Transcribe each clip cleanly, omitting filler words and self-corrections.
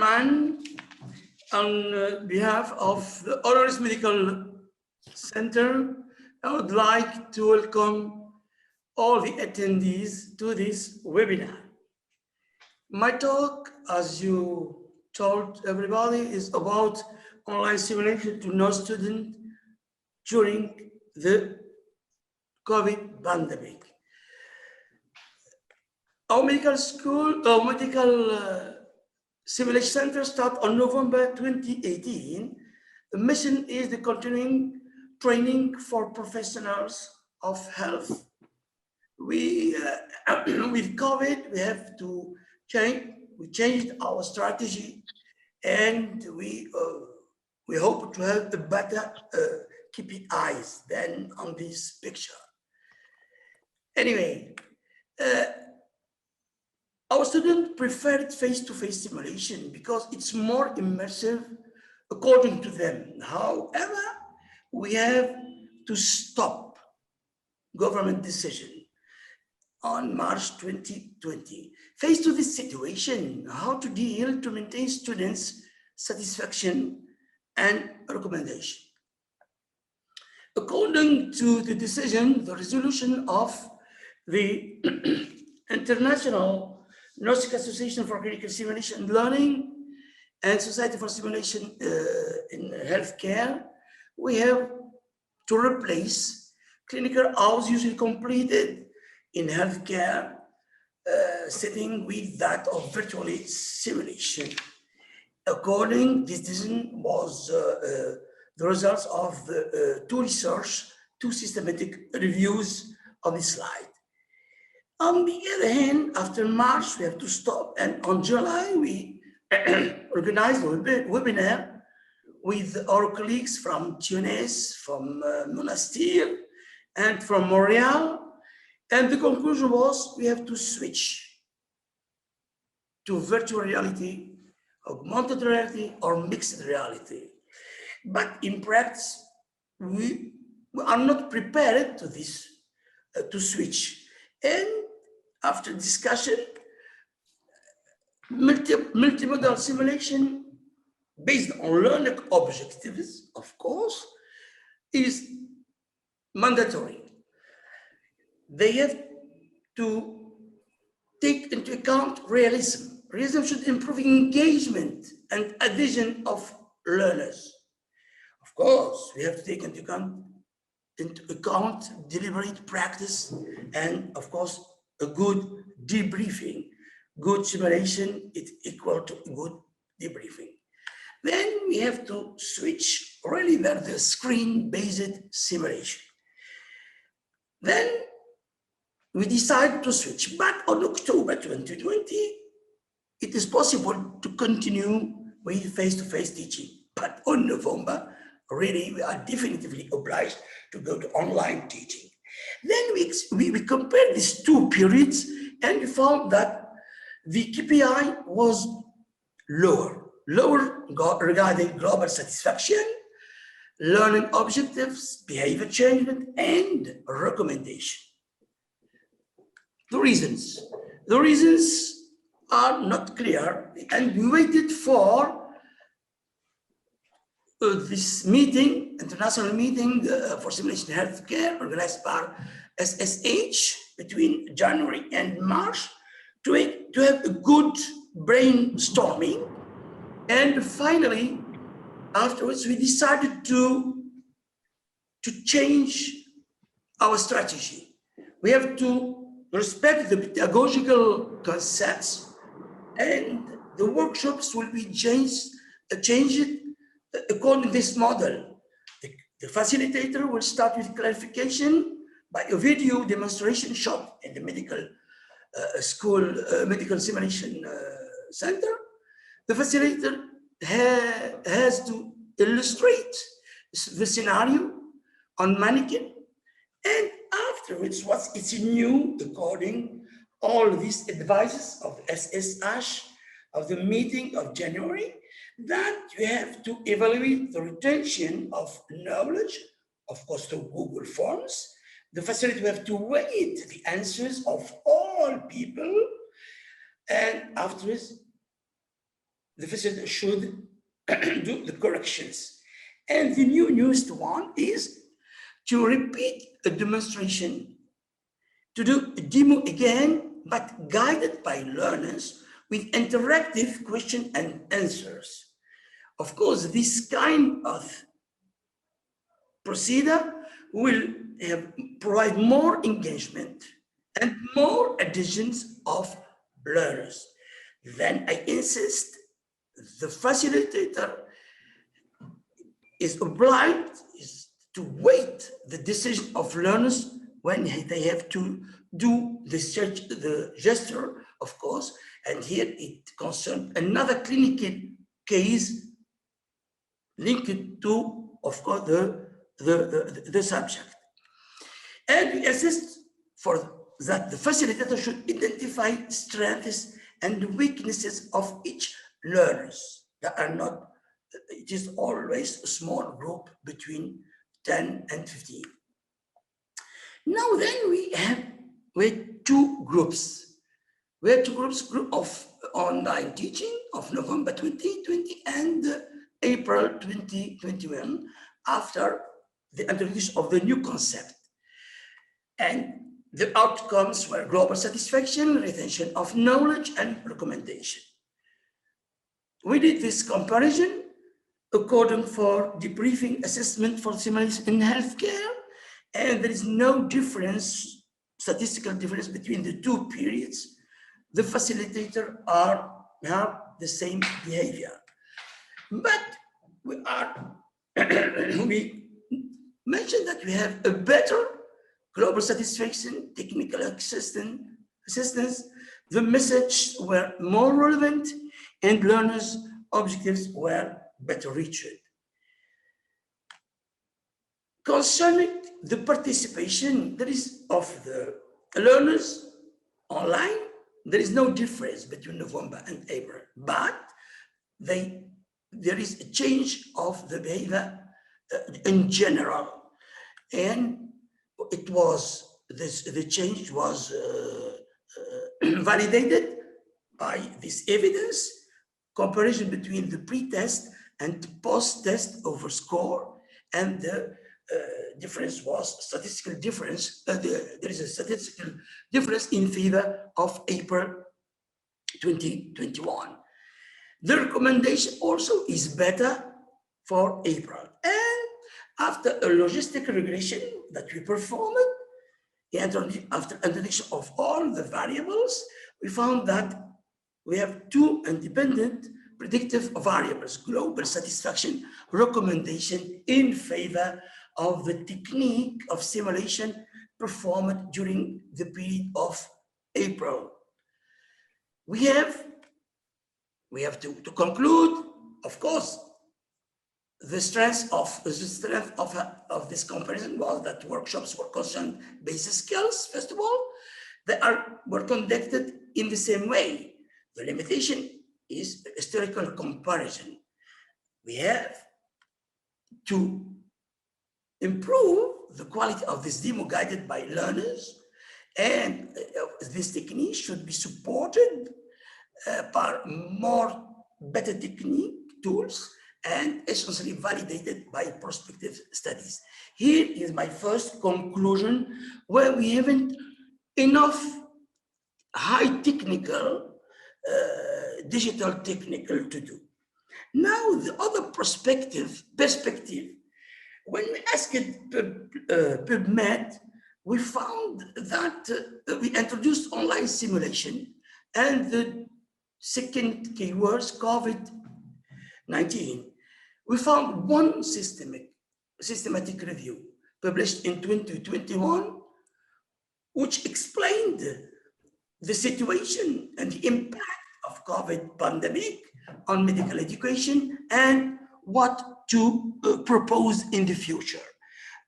Chairman, on behalf of the Honoris Medical Center, I would like to welcome all the attendees to this webinar. My talk, as you told everybody, is about online simulation to no student during the COVID pandemic. Our medical school, our medical simulation center started on November 2018. The mission is the continuing training for professionals of health. With COVID, we have to change. We changed our strategy, and we hope to have a better KPIs than on this picture. Anyway, our students preferred face-to-face simulation because it's more immersive according to them. However, we have to stop government decision on March 2020. Faced with this situation, how to deal to maintain students' satisfaction and recommendation. According to the decision, the resolution of the International Gnostic Association for Clinical Simulation and Learning and Society for Simulation in Healthcare, we have to replace clinical hours usually completed in healthcare setting with that of virtual simulation. According, this decision was the results of the two systematic reviews of the slide. On the other hand, after March, we have to stop. And on July, we organized a webinar with our colleagues from Tunis, from Monastir, and from Montreal. And the conclusion was we have to switch to virtual reality, augmented reality, or mixed reality. But in practice, we are not prepared to this, to switch. And after discussion, multimodal simulation based on learning objectives, of course, is mandatory. They have to take into account realism. Realism should improve engagement and adhesion of learners. Of course, we have to take into account deliberate practice and, of course, a good debriefing. Good simulation is equal to good debriefing. Then we have to switch really the screen-based simulation. Then we decide to switch, but on October 2020, it is possible to continue with face-to-face teaching. But on November, really, we are definitively obliged to go to online teaching. Then we compared these two periods and we found that the KPI was lower regarding global satisfaction, learning objectives, behavior changement, and recommendation. The reasons are not clear, and we waited for this meeting, international meeting for simulation healthcare organized by SSH between January and March to have a good brainstorming. And finally, afterwards, we decided to change our strategy. We have to respect the pedagogical concepts, and the workshops will be changed according to this model. The facilitator will start with clarification by a video demonstration shot in the medical school, medical simulation center. The facilitator has to illustrate the scenario on mannequin, and afterwards, it's new according all these advices of SSH of the meeting of January, that you have to evaluate the retention of knowledge, of course, through Google Forms. The facility will have to wait the answers of all people, and afterwards, the facilitator should do the corrections. And the newest one is to repeat a demonstration, to do a demo again, but guided by learners with interactive question and answers. Of course, this kind of procedure will provide more engagement and more additions of learners. Then I insist the facilitator is obliged to wait the decision of learners when they have to do the gesture, of course, and here it concerns another clinical case linked to, of course, the subject. And we assist for that the facilitator should identify strengths and weaknesses of each learners. That are not, it is always a small group between 10 and 15. Now then we have two groups. We have two groups, group of online teaching of November 2020 and April 2021 after the introduction of the new concept. And the outcomes were global satisfaction, retention of knowledge, and recommendation. We did this comparison according for debriefing assessment for simulation in healthcare, and there is no difference, statistical difference between the two periods. The facilitator have the same behavior. But we mentioned that we have a better global satisfaction, technical assistance, the messages were more relevant, and learners' objectives were better reached. Concerning the participation, there is of the learners online, there is no difference between November and April, but there is a change of the behavior in general, and it was the change was validated by this evidence comparison between the pre-test and post-test over score, and the difference was statistical difference. There is a statistical difference in favor of April 2021. The recommendation also is better for April. And after a logistic regression that we performed, after introduction of all the variables, we found that we have two independent predictive variables, global satisfaction recommendation in favor of the technique of simulation performed during the period of April. We have to conclude, of course, the strength of this comparison was that workshops were concerned basic skills, first of all. They were conducted in the same way. The limitation is historical comparison. We have to improve the quality of this demo guided by learners, and this technique should be supported by more better technique tools and essentially validated by prospective studies. Here is my first conclusion, where we haven't enough high technical, digital technical to do. Now, the other perspective, when we asked PubMed, we found that we introduced online simulation, and the second keywords, COVID-19. We found one systematic review published in 2021, which explained the situation and the impact of COVID pandemic on medical education and what to propose in the future.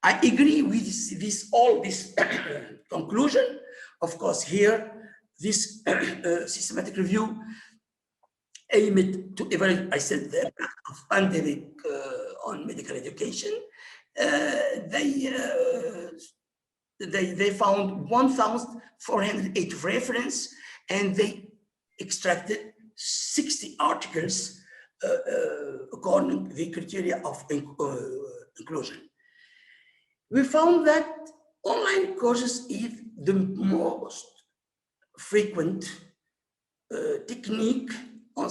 I agree with all this conclusion. Of course, here, this systematic review aimed to evaluate, I said, the impact of pandemic on medical education. They found 1,408 references, and they extracted 60 articles according to the criteria of inclusion. We found that online courses is the most frequent technique on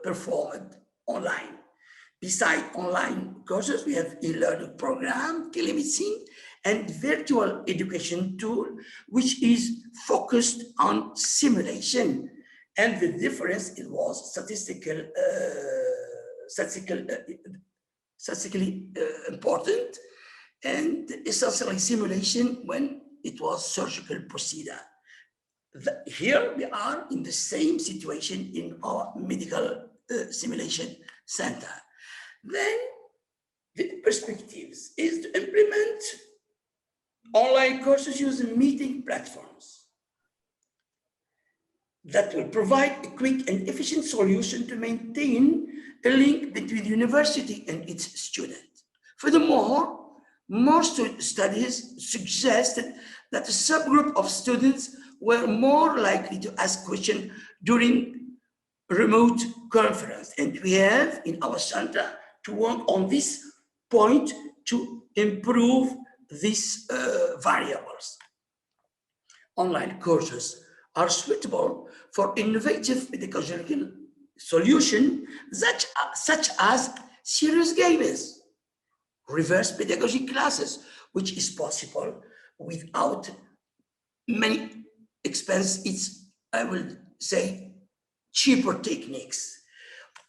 performed online. Besides online courses, we have e-learning program, telemedicine, and virtual education tool, which is focused on simulation. And the difference, it was statistically important, and essentially simulation when it was surgical procedure. Here we are in the same situation in our medical simulation center. Then the perspectives is to implement online courses using meeting platforms that will provide a quick and efficient solution to maintain a link between the university and its students. Furthermore, most studies suggested that a subgroup of students were more likely to ask questions during remote conference. And we have in our center to work on this point to improve these variables. Online courses are suitable for innovative pedagogical solutions such as serious games, reverse pedagogy classes, which is possible without many expense. It's, I will say, cheaper techniques.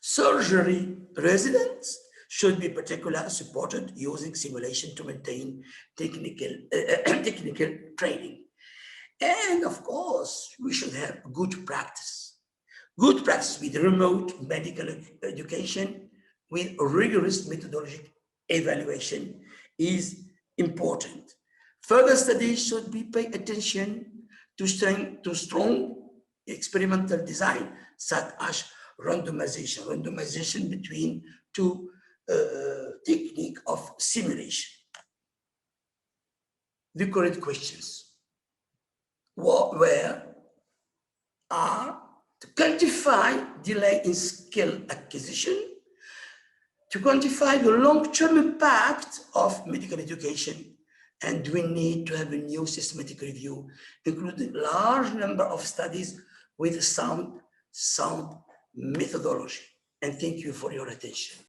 Surgery residents should be particularly supported using simulation to maintain technical training. And of course, we should have good practice. Good practice with remote medical education, with rigorous methodological evaluation is important. Further studies should be pay attention to strong experimental design, such as randomization between two technique of simulation. The correct questions are to quantify delay in skill acquisition, to quantify the long-term impact of medical education, and we need to have a new systematic review, including a large number of studies with sound methodology. And thank you for your attention.